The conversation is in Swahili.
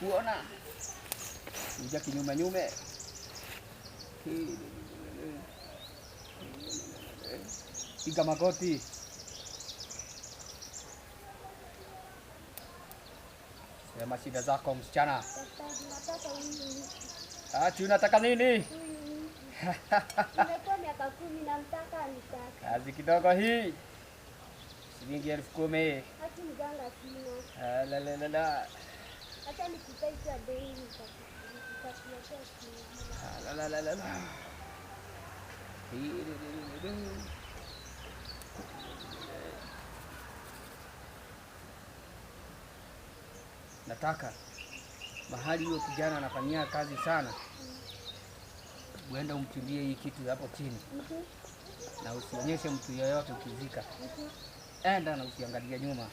kuona. Kuja kinyume nyume. Piga magoti. Sema shida zako msichana. Ati unataka nini? Nimekuwa miaka 10 namtaka nitaka. Kazi kidogo hii. Shilingi 10,000. Hata mganga sina. La. Hata nikitaita bei nitakuletea simu. La. Nataka mahali huyo kijana anafanyia kazi sana, uende umchimbie hii kitu hapo chini. Na usionyeshe mtu yoyote ukizika. Enda na usiangalie nyuma.